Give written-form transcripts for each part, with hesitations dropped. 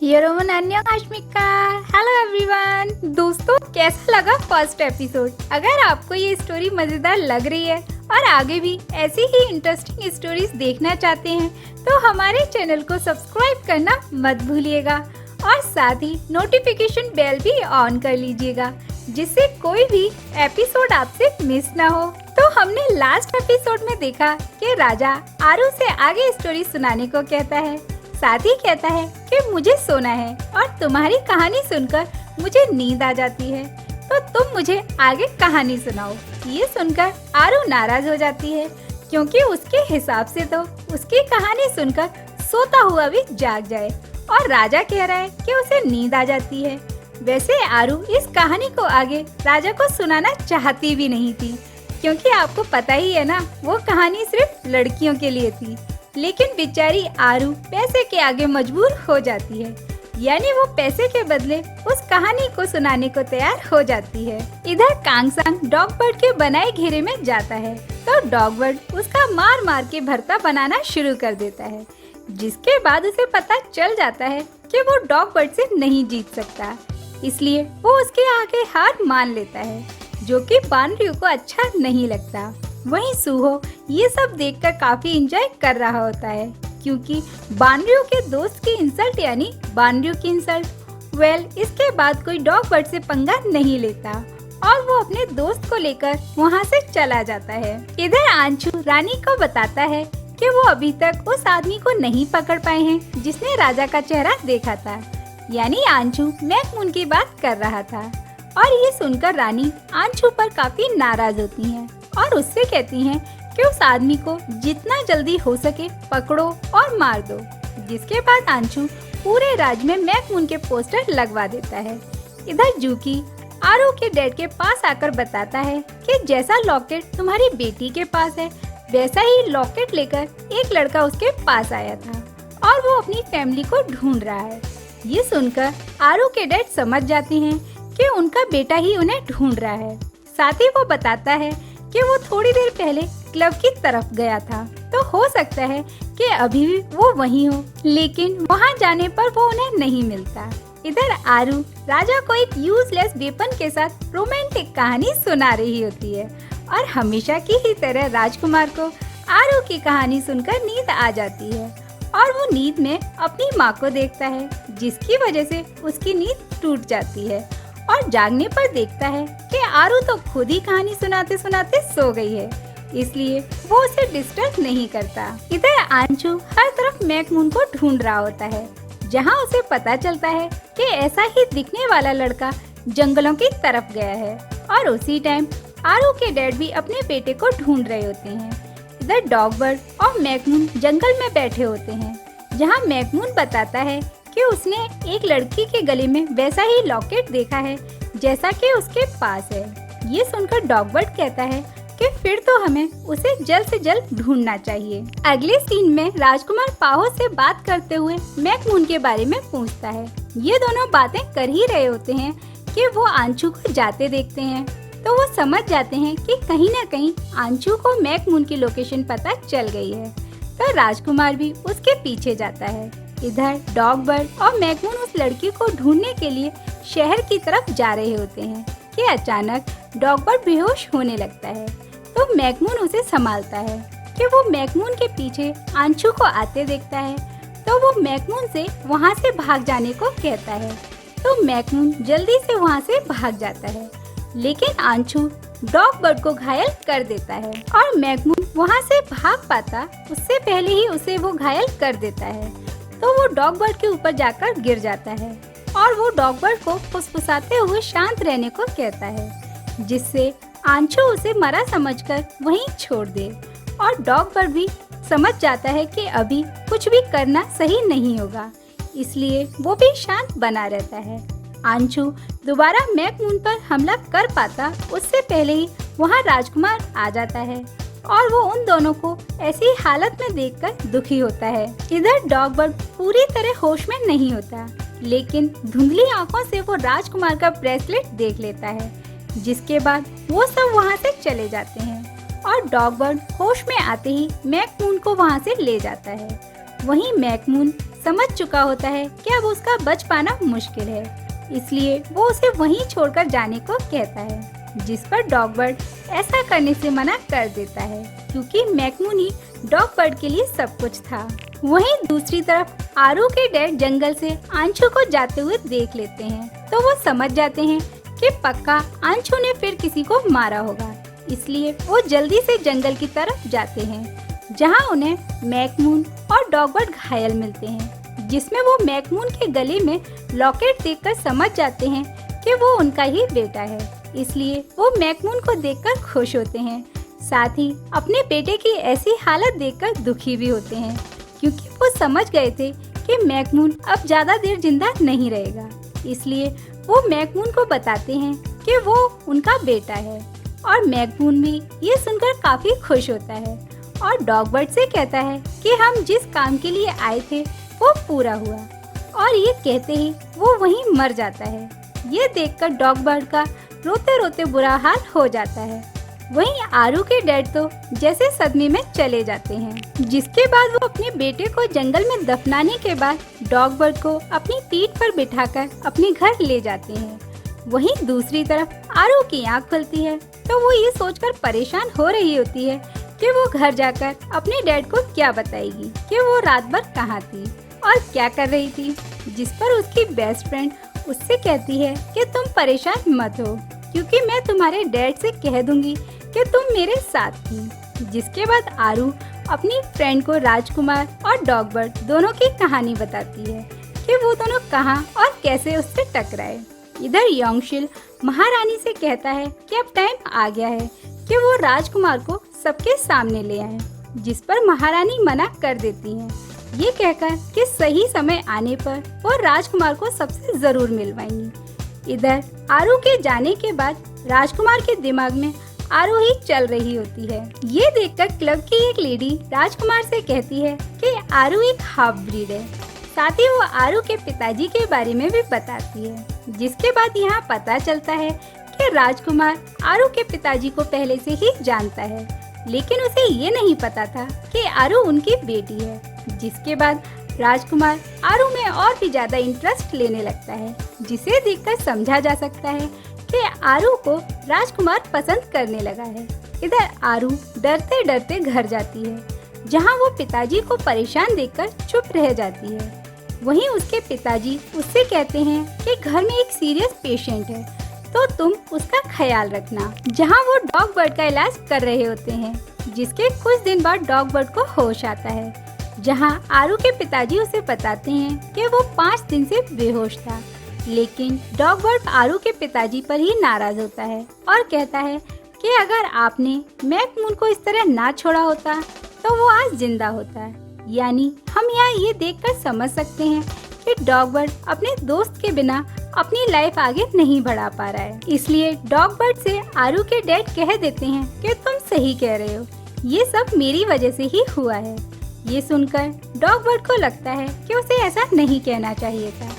योरोमन अन्योंकाश्मिका। Hello everyone. दोस्तों, कैसा लगा फर्स्ट एपिसोड? अगर आपको ये स्टोरी मजेदार लग रही है और आगे भी ऐसी ही इंटरेस्टिंग स्टोरीज देखना चाहते हैं तो हमारे चैनल को सब्सक्राइब करना मत भूलिएगा और साथ ही नोटिफिकेशन बेल भी ऑन कर लीजिएगा जिससे कोई भी एपिसोड आपसे मिस ना हो। तो हमने लास्ट एपिसोड में देखा कि राजा आरू से आगे स्टोरी सुनाने को कहता है, साथ ही कहता है कि मुझे सोना है और तुम्हारी कहानी सुनकर मुझे नींद आ जाती है, तो तुम मुझे आगे कहानी सुनाओ। ये सुनकर आरू नाराज हो जाती है क्योंकि उसके हिसाब से तो उसकी कहानी सुनकर सोता हुआ भी जाग जाए और राजा कह रहा है कि उसे नींद आ जाती है। वैसे आरू इस कहानी को आगे राजा को सुनाना चाहती भी नहीं थी क्योंकि आपको पता ही है ना, वो कहानी सिर्फ लड़कियों के लिए थी। लेकिन बेचारी आरू पैसे के आगे मजबूर हो जाती है, यानी वो पैसे के बदले उस कहानी को सुनाने को तैयार हो जाती है। इधर कांगसांग डॉग बर्ड के बनाए घेरे में जाता है तो डॉग बर्ड उसका मार मार के भरता बनाना शुरू कर देता है, जिसके बाद उसे पता चल जाता है कि वो डॉग बर्ड से नहीं जीत सकता, इसलिए वो उसके आगे हार मान लेता है, जो कि बानरियो को अच्छा नहीं लगता। वहीं सूहो ये सब देखकर काफी एंजॉय कर रहा होता है क्योंकि बानरियो के दोस्त की इंसल्ट यानी बानरियो की इंसल्ट। इसके बाद कोई डॉग बर्ड से पंगा नहीं लेता और वो अपने दोस्त को लेकर वहाँ से चला जाता है। इधर आंचू रानी को बताता है कि वो अभी तक उस आदमी को नहीं पकड़ पाए हैं जिसने राजा का चेहरा देखा था, यानी आंचू मैकमून की बात कर रहा था। और ये सुनकर रानी आंचू पर काफी नाराज होती है और उससे कहती हैं कि उस आदमी को जितना जल्दी हो सके पकड़ो और मार दो। जिसके बाद आंचू पूरे राज्य में मैकमून के पोस्टर लगवा देता है। इधर जूकी आरू के डैड के पास आकर बताता है कि जैसा लॉकेट तुम्हारी बेटी के पास है वैसा ही लॉकेट लेकर एक लड़का उसके पास आया था और वो अपनी फैमिली को ढूंढ रहा है। ये सुनकर आरू के डैड समझ जाते हैं कि उनका बेटा ही उन्हें ढूंढ रहा है। साथ ही वो बताता है कि वो थोड़ी देर पहले क्लब की तरफ गया था, तो हो सकता है कि अभी भी वो वहीं हो, लेकिन वहाँ जाने पर वो उन्हें नहीं मिलता। इधर आरू राजा को एक यूजलेस वेपन के साथ रोमांटिक कहानी सुना रही होती है और हमेशा की ही तरह राजकुमार को आरू की कहानी सुनकर नींद आ जाती है और वो नींद में अपनी माँ को देखता है, जिसकी वजह से उसकी नींद टूट जाती है और जागने पर देखता है कि आरू तो खुद ही कहानी सुनाते सुनाते सो गई है, इसलिए वो उसे डिस्टर्ब नहीं करता। इधर आंचू हर तरफ मैकमून को ढूंढ रहा होता है, जहाँ उसे पता चलता है कि ऐसा ही दिखने वाला लड़का जंगलों की तरफ गया है और उसी टाइम आरू के डैड भी अपने बेटे को ढूंढ रहे होते हैं। इधर डॉग बर्ड और मैकमून जंगल में बैठे होते हैं, जहाँ मैकमून बताता है कि उसने एक लड़की के गले में वैसा ही लॉकेट देखा है जैसा कि उसके पास है। ये सुनकर डॉग बर्ड कहता है कि फिर तो हमें उसे जल्द से जल्द ढूंढना चाहिए। अगले सीन में राजकुमार पाहो से बात करते हुए मैकमून के बारे में पूछता है। ये दोनों बातें कर ही रहे होते हैं कि वो आंचू को जाते देखते हैं, तो वो समझ जाते हैं कि कहीं न कहीं आंचू को मैकमून की लोकेशन पता चल गई है, तो राजकुमार भी उसके पीछे जाता है। इधर डॉग बर्ड और मैकमून उस लड़की को ढूंढने के लिए शहर की तरफ जा रहे होते हैं कि अचानक डॉग बर्ड बेहोश होने लगता है, तो मैकमून उसे संभालता है कि वो मैकमून के पीछे आंचू को आते देखता है, तो वो मैकमून से वहाँ से भाग जाने को कहता है, तो मैकमून जल्दी से वहाँ से भाग जाता है, लेकिन आंचू डॉग बर्ड को घायल कर देता है और मैकमून वहाँ से भाग पाता उससे पहले ही उसे वो घायल कर देता है, तो वो डॉग बर्ड के ऊपर जाकर गिर जाता है और वो डॉग बर्ड को फुसफुसाते हुए शांत रहने को कहता है, जिससे आंचू उसे मरा समझकर वहीं छोड़ दे और डॉग बर्ड भी समझ जाता है कि अभी कुछ भी करना सही नहीं होगा, इसलिए वो भी शांत बना रहता है। आंचू दोबारा मैकमून पर हमला कर पाता उससे पहले ही वहाँ राजकुमार आ जाता है और वो उन दोनों को ऐसी हालत में देखकर दुखी होता है। इधर डॉग बर्ड पूरी तरह होश में नहीं होता, लेकिन धुंधली आंखों से वो राजकुमार का ब्रेसलेट देख लेता है, जिसके बाद वो सब वहाँ से चले जाते हैं और डॉग बर्ड होश में आते ही मैकमून को वहाँ से ले जाता है। वहीं मैकमून समझ चुका होता है कि अब उसका बच पाना मुश्किल है, इसलिए वो उसे वहीं छोड़कर जाने को कहता है, जिस पर डॉगबर्ड ऐसा करने से मना कर देता है क्योंकि मैकमून ही डॉगबर्ड के लिए सब कुछ था। वहीं दूसरी तरफ आरू के डैड जंगल से आंशु को जाते हुए देख लेते हैं, तो वो समझ जाते हैं कि पक्का आंशु ने फिर किसी को मारा होगा, इसलिए वो जल्दी से जंगल की तरफ जाते हैं, जहां उन्हें मैकमून और डॉगबर्ड घायल मिलते हैं, जिसमें वो मैकमून के गले में लॉकेट देखकर समझ जाते हैं कि वो उनका ही बेटा है, इसलिए वो मैकमून को देखकर खुश होते हैं। साथ ही अपने बेटे की ऐसी हालत देखकर दुखी भी होते हैं, क्योंकि वो समझ गए थे कि मैकमून अब ज्यादा देर जिंदा नहीं रहेगा, इसलिए वो मैकमून को बताते हैं कि वो उनका बेटा है, और मैकमून भी ये सुनकर काफी खुश होता है और डॉगबर्ड से कहता है कि हम जिस काम के लिए आए थे वो पूरा हुआ, और ये कहते ही वो वहीं मर जाता है। ये देखकर डॉगबर्ड का रोते रोते बुरा हाल हो जाता है। वहीं आरू के डैड तो जैसे सदमे में चले जाते हैं, जिसके बाद वो अपने बेटे को जंगल में दफनाने के बाद डॉगबर्ड को अपनी पीठ पर बिठाकर अपने घर ले जाते हैं। वहीं दूसरी तरफ आरू की आँख खुलती है, तो वो ये सोचकर परेशान हो रही होती है कि वो घर जाकर अपने डैड को क्या बताएगी कि वो रात भर कहाँ थी और क्या कर रही थी, जिस पर उसकी बेस्ट फ्रेंड उससे कहती है कि तुम परेशान मत हो, क्योंकि मैं तुम्हारे डैड से कह दूंगी कि तुम मेरे साथ थी। जिसके बाद आरू अपनी फ्रेंड को राजकुमार और डॉगबर्ड दोनों की कहानी बताती है कि वो दोनों कहाँ और कैसे उससे टकराए। इधर योंगशिल महारानी से कहता है कि अब टाइम आ गया है कि वो राजकुमार को सबके सामने ले आए, जिस पर महारानी मना कर देती है, ये कहकर कि सही समय आने पर वो राजकुमार को सबसे जरूर मिलवाएंगी। इधर आरू के जाने के बाद राजकुमार के दिमाग में आरू ही चल रही होती है। ये देखकर क्लब की एक लेडी राजकुमार से कहती है कि आरू एक हाफ ब्रीड है। साथ ही वो आरू के पिताजी के बारे में भी बताती है, जिसके बाद यहाँ पता चलता है कि राजकुमार आरू के पिताजी को पहले से ही जानता है, लेकिन उसे ये नहीं पता था कि आरू उनकी बेटी है। जिसके बाद राजकुमार आरू में और भी ज्यादा इंटरेस्ट लेने लगता है, जिसे देखकर समझा जा सकता है कि आरू को राजकुमार पसंद करने लगा है। इधर आरू डरते डरते घर जाती है, जहां वो पिताजी को परेशान देखकर चुप रह जाती है। वहीं उसके पिताजी उससे कहते हैं कि घर में एक सीरियस पेशेंट है, तो तुम उसका ख्याल रखना। जहां वो डॉगबर्ड का इलाज कर रहे होते हैं, जिसके कुछ दिन बाद डॉगबर्ड को होश आता है, जहां आरू के पिताजी उसे बताते हैं कि वो 5 दिन से बेहोश था। लेकिन डॉगबर्ड आरू के पिताजी पर ही नाराज होता है और कहता है कि अगर आपने मैकमून को इस तरह ना छोड़ा होता तो वो आज जिंदा होता। यानी हम यहाँ ये देखकर समझ सकते हैं कि डॉगबर्ड अपने दोस्त के बिना अपनी लाइफ आगे नहीं बढ़ा पा रहा है। इसलिए डॉगबर्ड से आरू के डैड कह देते हैं कि तुम सही कह रहे हो, ये सब मेरी वजह से ही हुआ है। ये सुनकर डॉगबर्ड को लगता है कि उसे ऐसा नहीं कहना चाहिए था,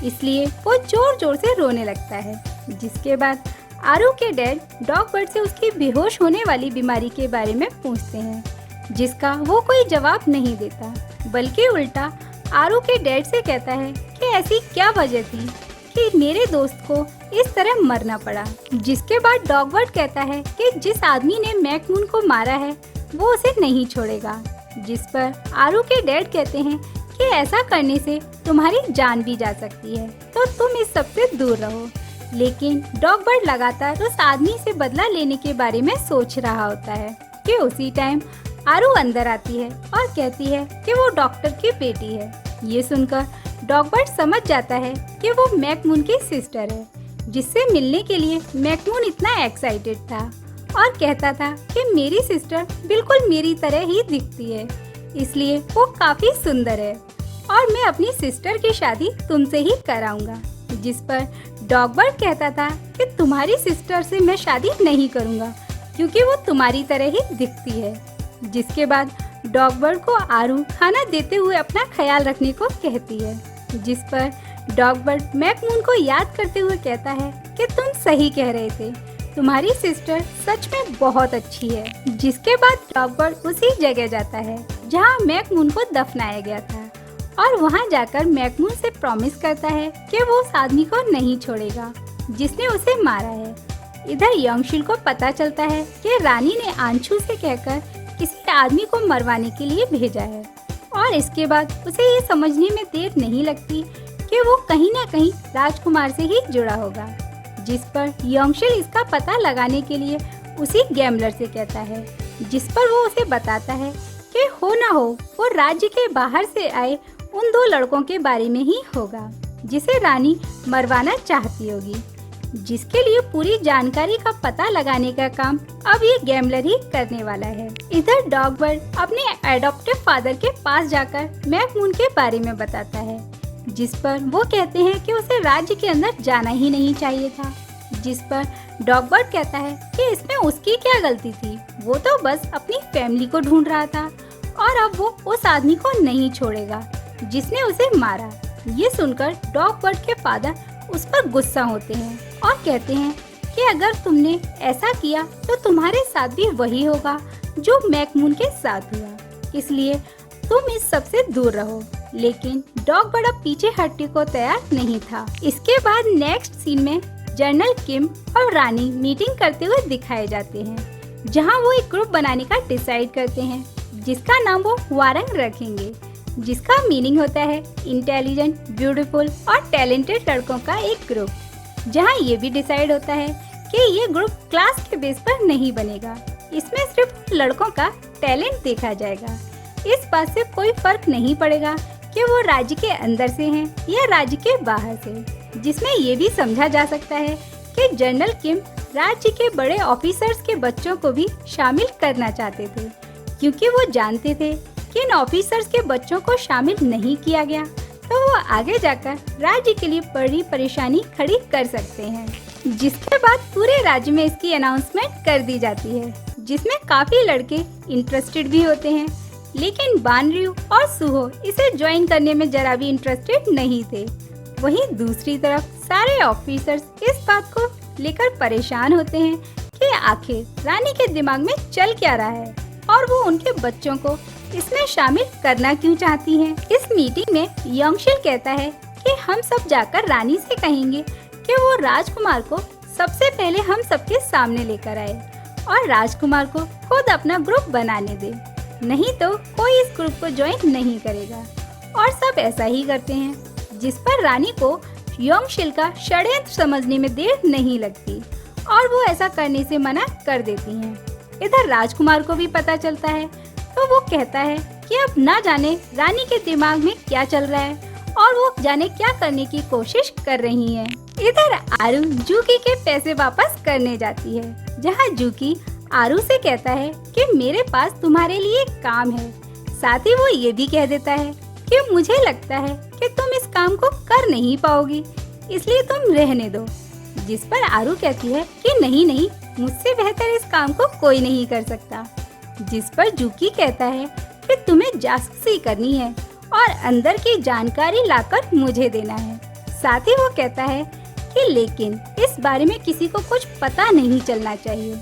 इसलिए वो जोर जोर से रोने लगता है। जिसके बाद आरू के डैड डॉगबर्ड से उसकी बेहोश होने वाली बीमारी के बारे में पूछते हैं, जिसका वो कोई जवाब नहीं देता, बल्कि उल्टा आरू के डैड से कहता है कि ऐसी क्या वजह थी कि मेरे दोस्त को इस तरह मरना पड़ा। जिसके बाद डॉगबर्ड कहता है कि जिस आदमी ने मैकमून को मारा है वो उसे नहीं छोड़ेगा। जिस पर आरू के डैड कहते हैं कि ऐसा करने से तुम्हारी जान भी जा सकती है, तो तुम इस सब से दूर रहो। लेकिन डॉगबर्ड लगातार उस आदमी से बदला लेने के बारे में सोच रहा होता है कि उसी टाइम आरू अंदर आती है और कहती है कि वो डॉक्टर की बेटी है। ये सुनकर डॉगबर्ड समझ जाता है कि वो मैकमून की सिस्टर है, जिससे मिलने के लिए मैकमून इतना एक्साइटेड था और कहता था कि मेरी सिस्टर बिल्कुल मेरी तरह ही दिखती है, इसलिए वो काफी सुंदर है और मैं अपनी सिस्टर की शादी तुमसे ही कराऊंगा। जिस पर डॉगबर्ड कहता था कि तुम्हारी सिस्टर से मैं शादी नहीं करूंगा, क्योंकि वो तुम्हारी तरह ही दिखती है। जिसके बाद डॉगबर्ड को आरू खाना देते हुए अपना ख्याल रखने को कहती है, जिस पर डॉगबर्ड मैकमून को याद करते हुए कहता है कि तुम सही कह रहे थे, तुम्हारी सिस्टर सच में बहुत अच्छी है। जिसके बाद डॉगबर्ड उसी जगह जाता है जहां मैकमून को दफनाया गया था और वहाँ जाकर मैकमून से प्रॉमिस करता है कि वो उस आदमी को नहीं छोड़ेगा जिसने उसे मारा है। इधर यंगशिल को पता चलता है कि रानी ने आंशु से कहकर किसी आदमी को मरवाने के लिए भेजा है और इसके बाद उसे ये समझने में देर नहीं लगती कि वो कहीं न कहीं राजकुमार से ही जुड़ा होगा, जिस पर यंगशिल इसका पता लगाने के लिए उसी गैम्बलर से कहता है, जिस पर वो उसे बताता है कि हो ना हो वो राज्य के बाहर से आए उन दो लड़कों के बारे में ही होगा जिसे रानी मरवाना चाहती होगी, जिसके लिए पूरी जानकारी का पता लगाने का काम अब ये गैम्बलर ही करने वाला है। इधर डॉगबर्ड अपने एडॉप्टिव फादर के पास जाकर मैकमून के बारे में बताता है, जिस पर वो कहते हैं कि उसे राज्य के अंदर जाना ही नहीं चाहिए था, जिस पर डॉगबर्ड कहता है कि इसमें उसकी क्या गलती थी, वो तो बस अपनी फैमिली को ढूंढ रहा था और अब वो उस आदमी को नहीं छोड़ेगा जिसने उसे मारा। ये सुनकर डॉगबर्ड के फादर उस पर गुस्सा होते हैं और कहते हैं कि अगर तुमने ऐसा किया तो तुम्हारे साथ भी वही होगा जो मैकमून के साथ हुआ, इसलिए तुम इस सब से दूर रहो। लेकिन डॉगबर्ड अब पीछे हटने को तैयार नहीं था। इसके बाद नेक्स्ट सीन में जनरल किम और रानी मीटिंग करते हुए दिखाए जाते हैं, जहां वो एक ग्रुप बनाने का डिसाइड करते हैं जिसका नाम वो वारंग रखेंगे, जिसका मीनिंग होता है इंटेलिजेंट, ब्यूटीफुल और टैलेंटेड लड़कों का एक ग्रुप। जहां ये भी डिसाइड होता है कि ये ग्रुप क्लास के बेस पर नहीं बनेगा, इसमें सिर्फ लड़कों का टैलेंट देखा जाएगा। इस बात से कोई फर्क नहीं पड़ेगा कि वो राज्य के अंदर से हैं या राज्य के बाहर से, जिसमें ये भी समझा जा सकता है कि जनरल किम राज्य के बड़े ऑफिसर्स के बच्चों को भी शामिल करना चाहते थे, क्योंकि वो जानते थे कि इन ऑफिसर्स के बच्चों को शामिल नहीं किया गया तो वो आगे जाकर राज्य के लिए बड़ी परेशानी खड़ी कर सकते हैं। जिसके बाद पूरे राज्य में इसकी अनाउंसमेंट कर दी जाती है, जिसमें काफी लड़के इंटरेस्टेड भी होते हैं, लेकिन बानरयू और सुहो इसे ज्वाइन करने में जरा भी इंटरेस्टेड नहीं थे। वहीं दूसरी तरफ सारे ऑफिसर्स इस बात को लेकर परेशान होते हैं कि आखिर रानी के दिमाग में चल क्या रहा है और वो उनके बच्चों को इसमें शामिल करना क्यों चाहती हैं। इस मीटिंग में यंगशिल कहता है कि हम सब जाकर रानी से कहेंगे कि वो राजकुमार को सबसे पहले हम सबके सामने लेकर आए और राजकुमार को खुद अपना ग्रुप बनाने दे, नहीं तो कोई इस ग्रुप को ज्वाइन नहीं करेगा। और सब ऐसा ही करते हैं, जिस पर रानी को यंगशिल का षड्यंत्र समझने में देर नहीं लगती और वो ऐसा करने से मना कर देती हैं। इधर राजकुमार को भी पता चलता है तो वो कहता है कि अब ना जाने रानी के दिमाग में क्या चल रहा है और वो जाने क्या करने की कोशिश कर रही है। इधर आरू जूकी के पैसे वापस करने जाती है, जहाँ जूकी आरू से कहता है कि मेरे पास तुम्हारे लिए काम है। साथ ही वो ये भी कह देता है कि मुझे लगता है कि तुम इस काम को कर नहीं पाओगी, इसलिए तुम रहने दो। जिस पर आरू कहती है कि नहीं नहीं, मुझसे बेहतर इस काम को कोई नहीं कर सकता। जिस पर जूकी कहता है कि तुम्हें जासूसी करनी है और अंदर की जानकारी लाकर मुझे देना है। साथ ही वो कहता है कि लेकिन इस बारे में किसी को कुछ पता नहीं चलना चाहिए।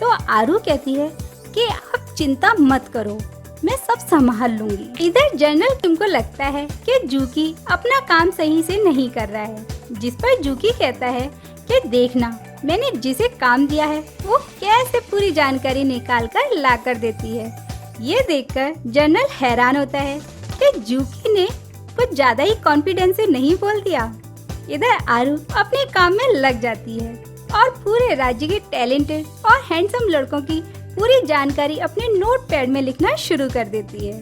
तो आरू कहती है कि आप चिंता मत करो, मैं सब संभाल लूंगी। इधर जनरल किम को लगता है कि जूकी अपना काम सही से नहीं कर रहा है, जिस पर जूकी कहता है कि देखना, मैंने जिसे काम दिया है वो कैसे पूरी जानकारी निकाल कर ला कर देती है। ये देखकर जनरल हैरान होता है कि जूकी ने कुछ ज्यादा ही कॉन्फिडेंस से नहीं बोल दिया। इधर आरू अपने काम में लग जाती है और पूरे राज्य के टैलेंटेड और हैंडसम लड़कों की पूरी जानकारी अपने नोटपैड में लिखना शुरू कर देती है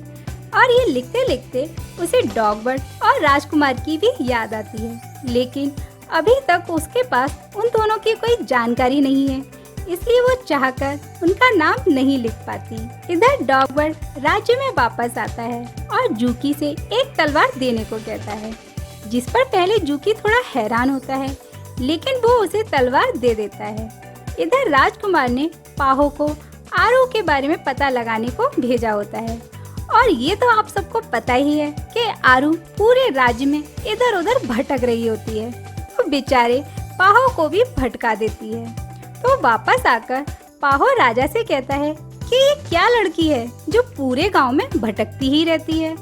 और ये लिखते लिखते उसे डॉगबर्ड और राजकुमार की भी याद आती है, लेकिन अभी तक उसके पास उन दोनों की कोई जानकारी नहीं है, इसलिए वो चाहकर उनका नाम नहीं लिख पाती। इधर डॉगबर्ड राज्य में वापस आता है और जूकी से एक तलवार देने को कहता है, जिस पर पहले जूकी थोड़ा हैरान होता है, लेकिन वो उसे तलवार दे देता है। इधर राजकुमार ने पाहो को आरू के बारे में पता लगाने को भेजा होता है और ये तो आप सबको पता ही है कि आरू पूरे राज्य में इधर उधर भटक रही होती है, तो बेचारे पाहो को भी भटका देती है। तो वापस आकर पाहो राजा से कहता है कि ये क्या लड़की है जो पूरे गांव में भटकती ही रहती है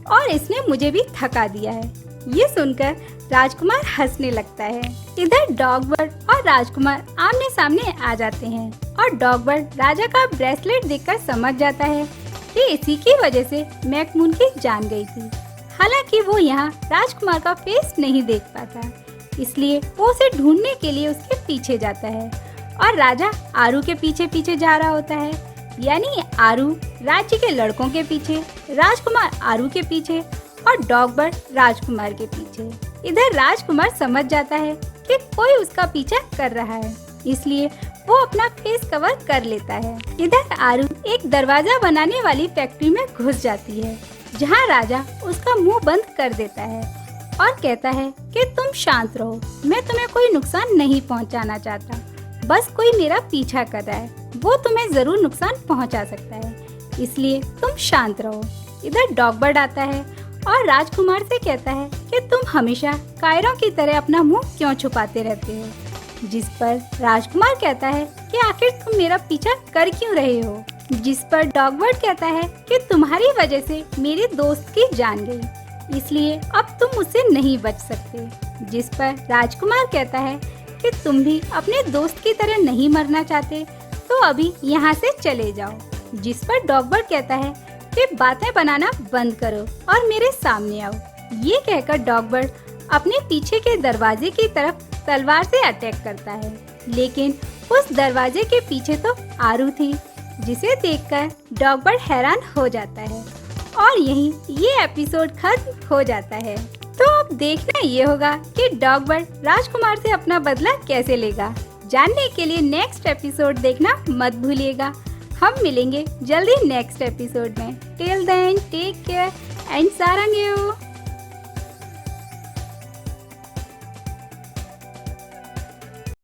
और इसने मुझे भी थका दिया है। ये सुनकर राजकुमार हंसने लगता है। इधर डॉगबर्ड और राजकुमार आमने सामने आ जाते हैं और डॉगबर्ड राजा का ब्रेसलेट देखकर समझ जाता है कि इसी की वजह से मैकमून की जान गई थी। हालांकि वो यहाँ राजकुमार का फेस नहीं देख पाता, इसलिए वो उसे ढूंढने के लिए उसके पीछे जाता है और राजा आरू के पीछे पीछे जा रहा होता है। यानी आरू राज्य के लड़कों के पीछे, राजकुमार आरू के पीछे और डॉगबर्ड राजकुमार के पीछे। इधर राजकुमार समझ जाता है कि कोई उसका पीछा कर रहा है, इसलिए वो अपना फेस कवर कर लेता है। इधर आरू एक दरवाजा बनाने वाली फैक्ट्री में घुस जाती है, जहाँ राजा उसका मुंह बंद कर देता है और कहता है कि तुम शांत रहो, मैं तुम्हें कोई नुकसान नहीं पहुँचाना चाहता, बस कोई मेरा पीछा कर रहा है, वो तुम्हें जरूर नुकसान पहुँचा सकता है, इसलिए तुम शांत रहो। इधर डॉगबर्ड आता है और राजकुमार से कहता है कि तुम हमेशा कायरों की तरह अपना मुंह क्यों छुपाते रहते हो, जिस पर राजकुमार कहता है कि आखिर तुम मेरा पीछा कर क्यों रहे हो, जिस पर डॉगबर्ड कहता है कि तुम्हारी वजह से मेरे दोस्त की जान गई, इसलिए अब तुम मुझसे नहीं बच सकते, जिस पर राजकुमार कहता है कि तुम भी अपने दोस्त की तरह नहीं मरना चाहते तो अभी यहाँ से चले जाओ, जिस पर डॉगबर्ड कहता है कि बातें बनाना बंद करो और मेरे सामने आओ। ये कहकर डॉगबर्ड अपने पीछे के दरवाजे की तरफ तलवार से अटैक करता है, लेकिन उस दरवाजे के पीछे तो आरू थी, जिसे देखकर डॉगबर्ड हैरान हो जाता है और यहीं ये एपिसोड खत्म हो जाता है। तो अब देखना ये होगा कि डॉगबर्ड राजकुमार से अपना बदला कैसे लेगा। जानने के लिए नेक्स्ट एपिसोड देखना मत भूलिएगा। हम मिलेंगे जल्दी नेक्स्ट एपिसोड में। Till then take care and सारंग यू।